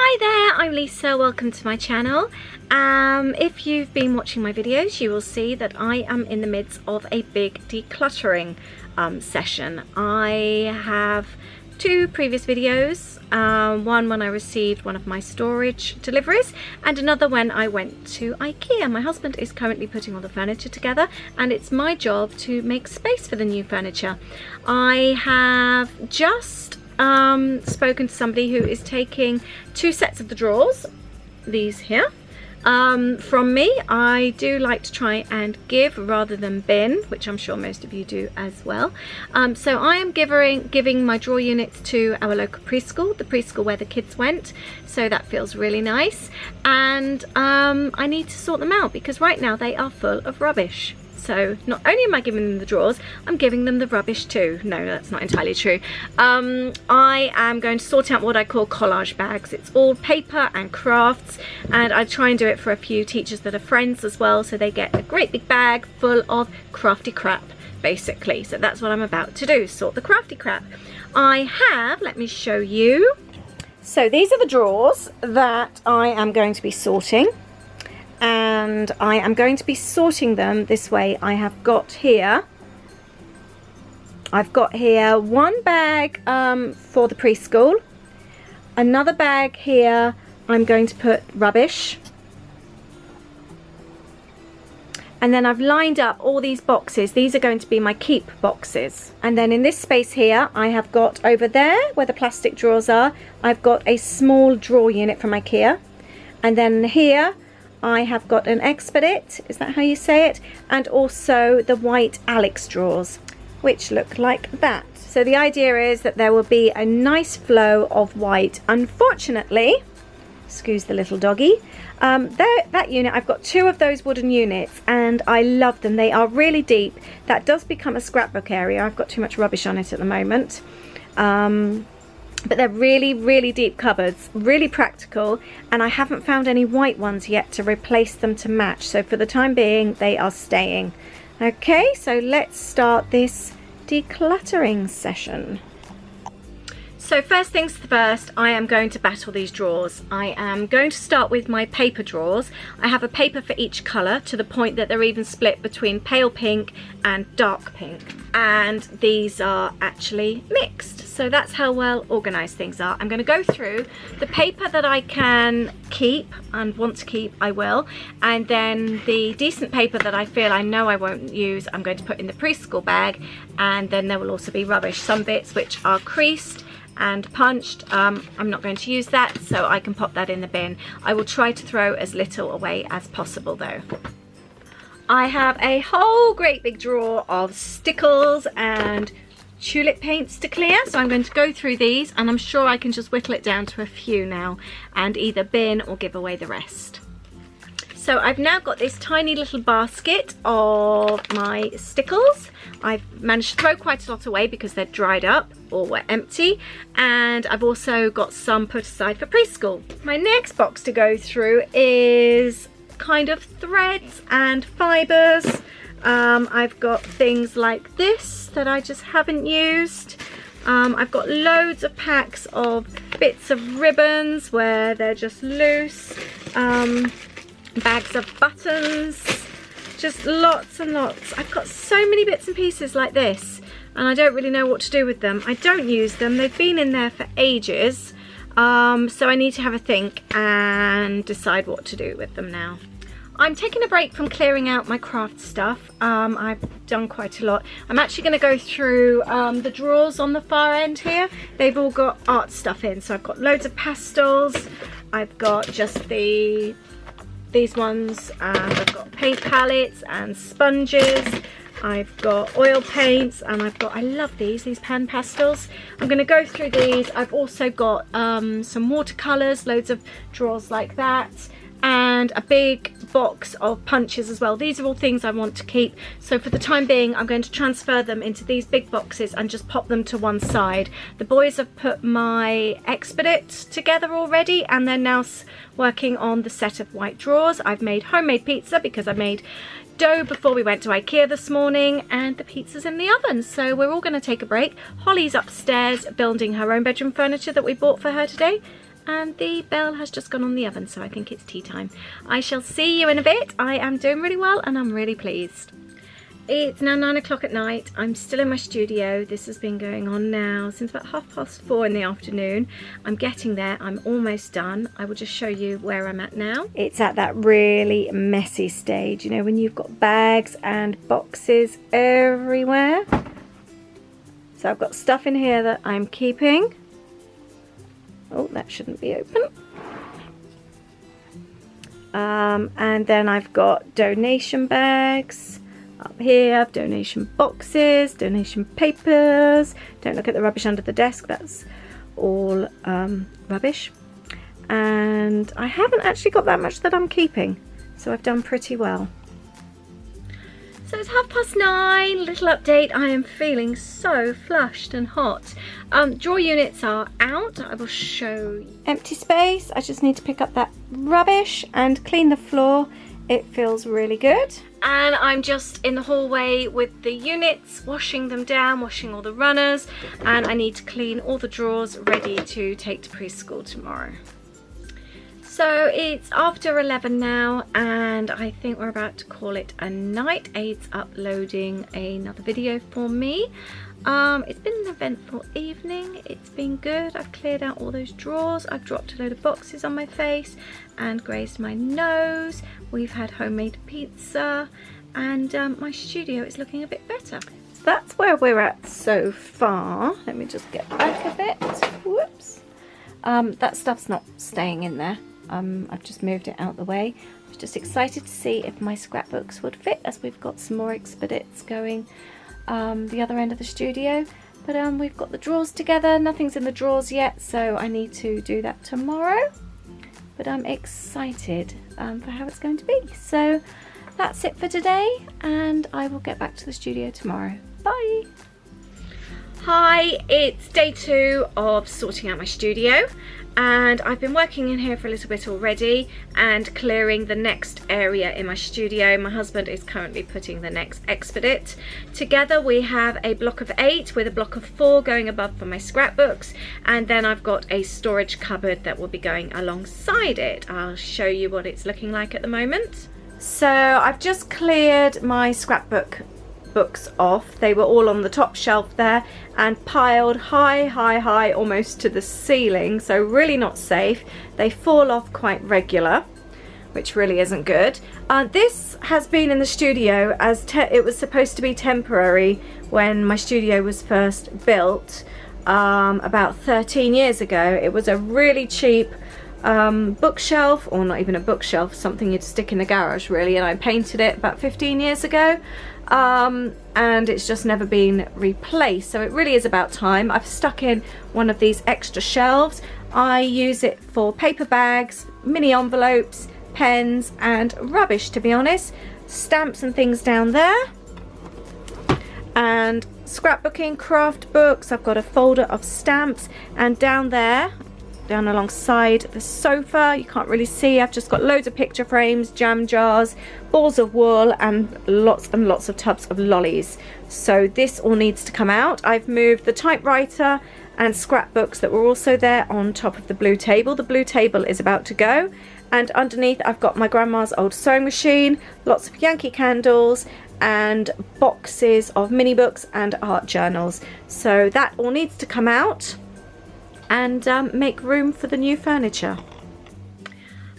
Hi there, I'm Lisa, welcome to my channel. If you've been watching my videos, you will see that I am in the midst of a big decluttering session. I have two previous videos, one when I received one of my storage deliveries and another when I went to Ikea. My husband is currently putting all the furniture together and it's my job to make space for the new furniture. I have just spoken to somebody who is taking two sets of the drawers, these here, from me. I do like to try and give rather than bin, which I'm sure most of you do as well. So I am giving my drawer units to our local preschool, the preschool where the kids went, so that feels really nice. And I need to sort them out because right now they are full of rubbish. So not only am I giving them the drawers, I'm giving them the rubbish too. No, that's not entirely true. I am going to sort out what I call collage bags. It's all paper and crafts, and I try and do it for a few teachers that are friends as well, so they get a great big bag full of crafty crap, basically. So that's what I'm about to do, sort the crafty crap. I have, let me show you. So these are the drawers that I am going to be sorting. And I am going to be sorting them this way. I've got here one bag for the preschool, another bag here I'm going to put rubbish, and then I've lined up all these boxes. These are going to be my keep boxes. And then in this space here I have got, over there where the plastic drawers are, I've got a small drawer unit from Ikea, and then here I have got an Expedit, is that how you say it? And also the white Alex drawers, which look like that. So the idea is that there will be a nice flow of white. Unfortunately, excuse the little doggy, that unit, I've got two of those wooden units and I love them. They are really deep. That does become a scrapbook area. I've got too much rubbish on it at the moment. But they're really deep cupboards, really practical, and I haven't found any white ones yet to replace them to match, so for the time being they are staying. Okay, so let's start this decluttering session. So first things first, I am going to battle these drawers. I am going to start with my paper drawers. I have a paper for each colour, to the point that they're even split between pale pink and dark pink. And these are actually mixed. So that's how well organised things are. I'm going to go through the paper that I can keep and want to keep, I will. And then the decent paper that I feel I know I won't use, I'm going to put in the preschool bag. And then there will also be rubbish, some bits which are creased and punched. I'm not going to use that, so I can pop that in the bin. I will try to throw as little away as possible though. I have a whole great big drawer of stickles and tulip paints to clear, so I'm going to go through these, and I'm sure I can just whittle it down to a few now and either bin or give away the rest. So I've now got this tiny little basket of my stickles. I've managed to throw quite a lot away because they're dried up or were empty, and I've also got some put aside for preschool. My next box to go through is kind of threads and fibres. I've got things like this that I just haven't used. I've got loads of packs of bits of ribbons where they're just loose. Bags of buttons, just lots and lots. I've got so many bits and pieces like this and I don't really know what to do with them. I don't use them, they've been in there for ages, so I need to have a think and decide what to do with them now. I'm taking a break from clearing out my craft stuff. I've done quite a lot. I'm actually going to go through the drawers on the far end here. They've all got art stuff in, so I've got loads of pastels, I've got just these ones, and I've got paint palettes and sponges, I've got oil paints, and I love these pan pastels. I'm going to go through these. I've also got some watercolours, loads of drawers like that, and a big box of punches as well. These are all things I want to keep, so for the time being I'm going to transfer them into these big boxes and just pop them to one side. The boys have put my Expedit together already and they're now working on the set of white drawers. I've made homemade pizza because I made dough before we went to Ikea this morning, and the pizza's in the oven, so we're all going to take a break. Holly's upstairs building her own bedroom furniture that we bought for her today, and the bell has just gone on the oven, so I think it's tea time. I shall see you in a bit. I am doing really well and I'm really pleased. It's now 9 o'clock at night. I'm still in my studio. This has been going on now since about 4:30 in the afternoon. I'm getting there. I'm almost done. I will just show you where I'm at now. It's at that really messy stage, you know, when you've got bags and boxes everywhere. So I've got stuff in here that I'm keeping. Oh, that shouldn't be open. And then I've got donation bags. Up here I have donation boxes, donation papers. Don't look at the rubbish under the desk, that's all rubbish. And I haven't actually got that much that I'm keeping, so I've done pretty well. So it's 9:30, little update. I am feeling so flushed and hot. Drawer units are out. I will show you. Empty space. I just need to pick up that rubbish and clean the floor. It feels really good. And I'm just in the hallway with the units, washing them down, washing all the runners, and I need to clean all the drawers ready to take to preschool tomorrow. So it's after 11 now, and I think we're about to call it a night. Aid's uploading another video for me. It's been an eventful evening. It's been good. I've cleared out all those drawers. I've dropped a load of boxes on my face and grazed my nose. We've had homemade pizza, and my studio is looking a bit better. So that's where we're at so far. Let me just get back a bit. Whoops. That stuff's not staying in there. I've just moved it out the way. I was just excited to see if my scrapbooks would fit, as we've got some more expedites going the other end of the studio. But we've got the drawers together. Nothing's in the drawers yet, so I need to do that tomorrow. But I'm excited for how it's going to be. So that's it for today, and I will get back to the studio tomorrow. Bye! Hi, it's day 2 of sorting out my studio, and I've been working in here for a little bit already and clearing the next area in my studio. My husband is currently putting the next expedite. Together we have a block of 8 with a block of 4 going above for my scrapbooks, and then I've got a storage cupboard that will be going alongside it. I'll show you what it's looking like at the moment. So I've just cleared my scrapbook books off. They were all on the top shelf there and piled high almost to the ceiling, so really not safe. They fall off quite regular, which really isn't good. This has been in the studio as it was supposed to be temporary when my studio was first built about 13 years ago. It was a really cheap bookshelf, or not even a bookshelf, something you'd stick in the garage really, and I painted it about 15 years ago. And it's just never been replaced, so it really is about time. I've stuck in one of these extra shelves. I use it for paper bags, mini envelopes, pens and rubbish, to be honest. Stamps and things down there, and scrapbooking, craft books. I've got a folder of stamps, and down there, down alongside the sofa, you can't really see, I've just got loads of picture frames, jam jars, balls of wool and lots of tubs of lollies. So this all needs to come out. I've moved the typewriter and scrapbooks that were also there on top of the blue table. The blue table is about to go, and underneath I've got my grandma's old sewing machine, lots of Yankee candles and boxes of mini books and art journals. So that all needs to come out and make room for the new furniture.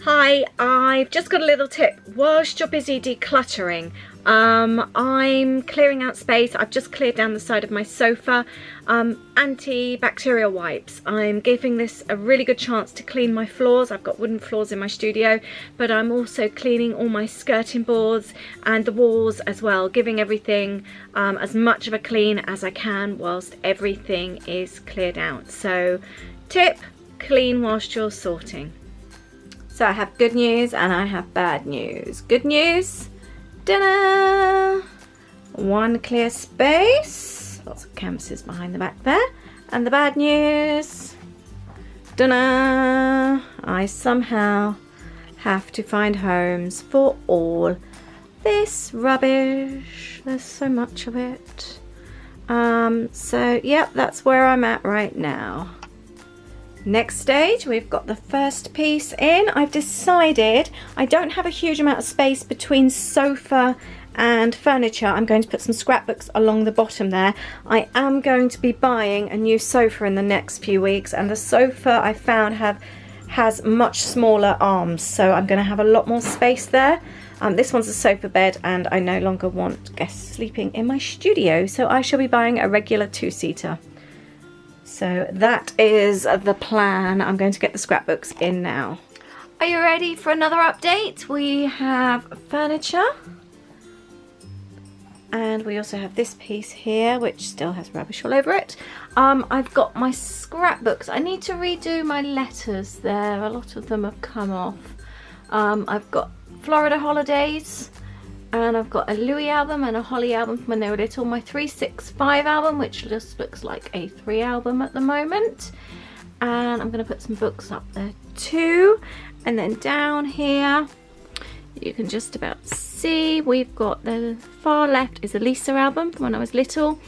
Hi, I've just got a little tip. Whilst you're busy decluttering, I'm clearing out space. I've just cleared down the side of my sofa. Antibacterial wipes. I'm giving this a really good chance to clean my floors. I've got wooden floors in my studio, but I'm also cleaning all my skirting boards and the walls as well, giving everything as much of a clean as I can whilst everything is cleared out. So tip, clean whilst you're sorting. So I have good news and I have bad news. Good news, dinner, one clear space, lots of canvases behind the back there. And the bad news, dinner, I somehow have to find homes for all this rubbish. There's so much of it. So yep, that's where I'm at right now. Next stage, we've got the first piece in. I've decided I don't have a huge amount of space between sofa and furniture. I'm going to put some scrapbooks along the bottom there. I am going to be buying a new sofa in the next few weeks, and the sofa I found has much smaller arms, so I'm going to have a lot more space there. This one's a sofa bed, and I no longer want guests sleeping in my studio, so I shall be buying a regular two-seater. So that is the plan. I'm going to get the scrapbooks in now. Are you ready for another update? We have furniture. And we also have this piece here, which still has rubbish all over it. I've got my scrapbooks. I need to redo my letters there. A lot of them have come off. I've got Florida holidays. And I've got a Louis album and a Holly album from when they were little. My 365 album, which just looks like a 3 album at the moment. And I'm going to put some books up there too. And then down here, you can just about see, we've got the far left is a Lisa album from when I was little.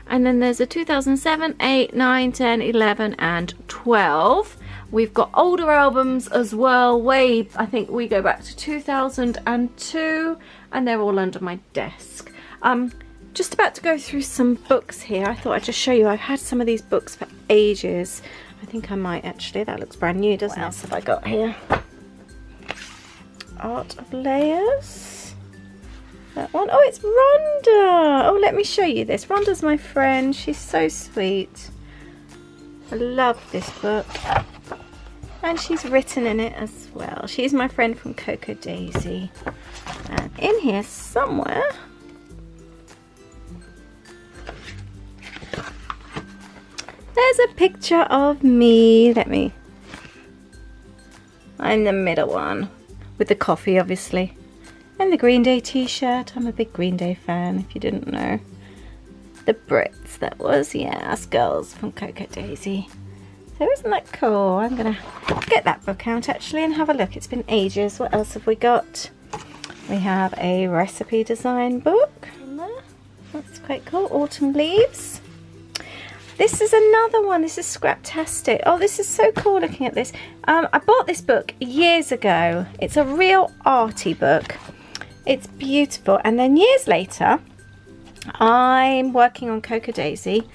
And then there's a 2007, 8, 9, 10, 11 and 12. We've got older albums as well, I think we go back to 2002, and they're all under my desk. Just about to go through some books here. I thought I'd just show you, I've had some of these books for ages. I think I might actually, that looks brand new, doesn't it? What else have I got here? Art of Layers. That one, oh, it's Rhonda. Oh, let me show you this. Rhonda's my friend, she's so sweet. I love this book. And she's written in it as well. She's my friend from Cocoa Daisy. And in here somewhere, there's a picture of me. I'm the middle one. With the coffee, obviously. And the Green Day t-shirt. I'm a big Green Day fan, if you didn't know. The Brits, that was, yeah, us girls from Cocoa Daisy. So isn't that cool? I'm going to get that book out actually and have a look. It's been ages. What else have we got? We have a recipe design book in there. That's quite cool. Autumn Leaves. This is another one. This is Scraptastic. Oh, this is so cool looking at this. I bought this book years ago. It's a real arty book. It's beautiful. And then years later, I'm working on Cocoa Daisy,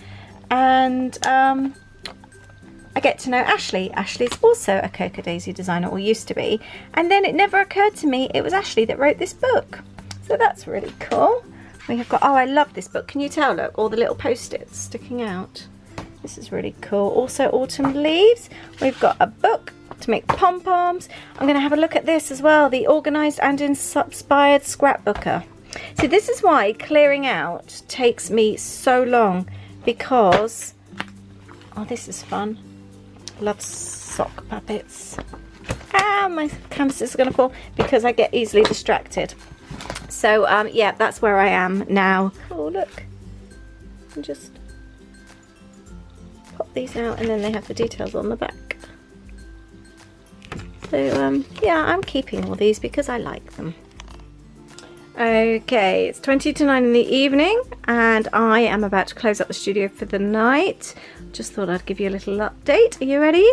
and I get to know Ashley. Ashley's also a Cocoa Daisy designer, or used to be. And then it never occurred to me it was Ashley that wrote this book. So that's really cool. We have got, oh, I love this book. Can you tell? Look, all the little post-its sticking out. This is really cool. Also Autumn Leaves. We've got a book to make pom-poms. I'm going to have a look at this as well. The Organised and Inspired Scrapbooker. So this is why clearing out takes me so long, because, oh, this is fun. Love sock puppets. Ah, my canvas is going to fall because I get easily distracted. So yeah, that's where I am now. Oh, look. And just pop these out, and then they have the details on the back. So yeah, I'm keeping all these because I like them. Okay, it's 20 to 9 in the evening, and I am about to close up the studio for the night. Just thought I'd give you a little update. Are you ready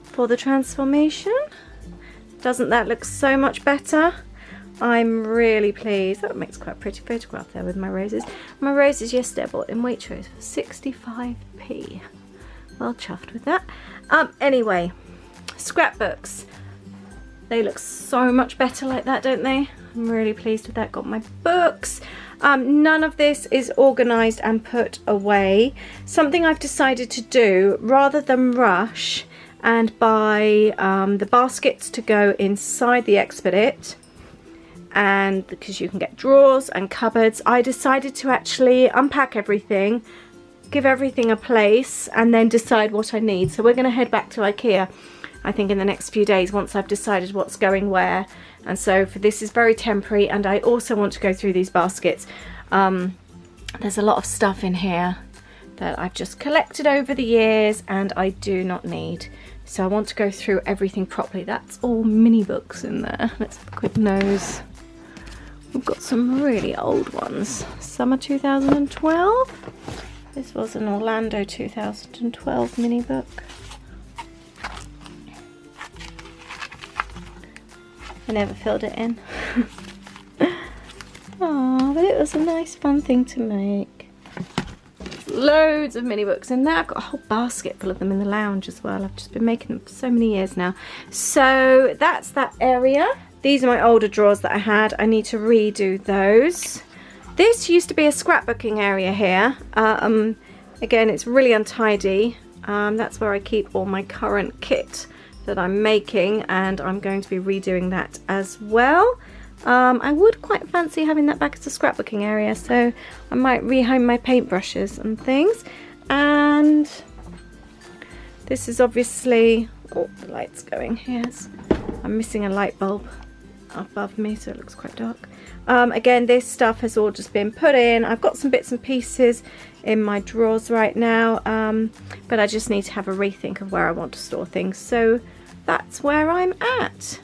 for the transformation? Doesn't that look so much better? I'm really pleased. That makes quite a pretty photograph there with my roses. My roses yesterday I bought in Waitrose for 65p. Well chuffed with that. Anyway, scrapbooks. They look so much better like that, don't they? I'm really pleased with that. Got my books. None of this is organised and put away. Something I've decided to do, rather than rush and buy the baskets to go inside the Expedit, and because you can get drawers and cupboards, I decided to actually unpack everything, give everything a place, and then decide what I need. So we're going to head back to Ikea, I think, in the next few days once I've decided what's going where. And so for this is very temporary, and I also want to go through these baskets. There's a lot of stuff in here that I've just collected over the years and I do not need. So I want to go through everything properly. That's all mini books in there. Let's have a quick nose. We've got some really old ones. Summer 2012. This was an Orlando 2012 mini book. I never filled it in. Oh, but it was a nice fun thing to make. Loads of mini books in there. I've got a whole basket full of them in the lounge as well. I've just been making them for so many years now. So that's that area. These are my older drawers that I had. I need to redo those. This used to be a scrapbooking area here. Again, it's really untidy. That's where I keep all my current kit that I'm making, and I'm going to be redoing that as well. I would quite fancy having that back as a scrapbooking area, so I might rehome my paintbrushes and things. And this is obviously, oh, the light's going here. I'm missing a light bulb above me, so it looks quite dark. Again, this stuff has all just been put in. I've got some bits and pieces in my drawers right now, but I just need to have a rethink of where I want to store things. So that's where I'm at.